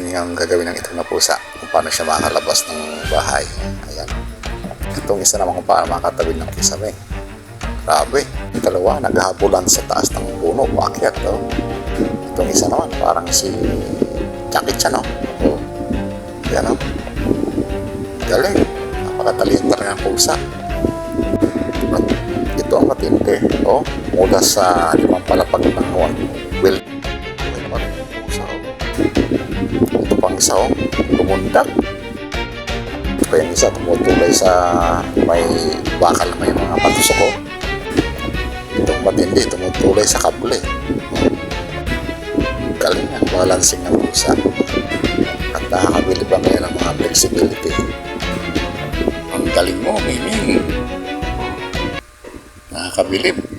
natin yung gagawin ng itong na pusa, kung paano siya makalabas ng bahay. Ayan. Itong isa naman kung paano makatawid ng kisame. Grabe, yung dalawa naghahabulan sa taas ng puno, paakyat. Oh. Itong isa naman, parang si Jackie Chan. Oh. Yan, oh. Galing, napakatalian na rin ang pusa. At ito ang matindi. Oh. Mula sa limang palapag ng well, ito pang isa, oh, lumundag. Ito pa yung isa, tumutulay sa may bakal na may mga patusok, oh. Itong matindi, tumutulay sa kable. Galing ang balancing ng pusa. At nakakabili pa ngayon ng mga flexibility. Ang galing mo, Miming. Nakakabilib.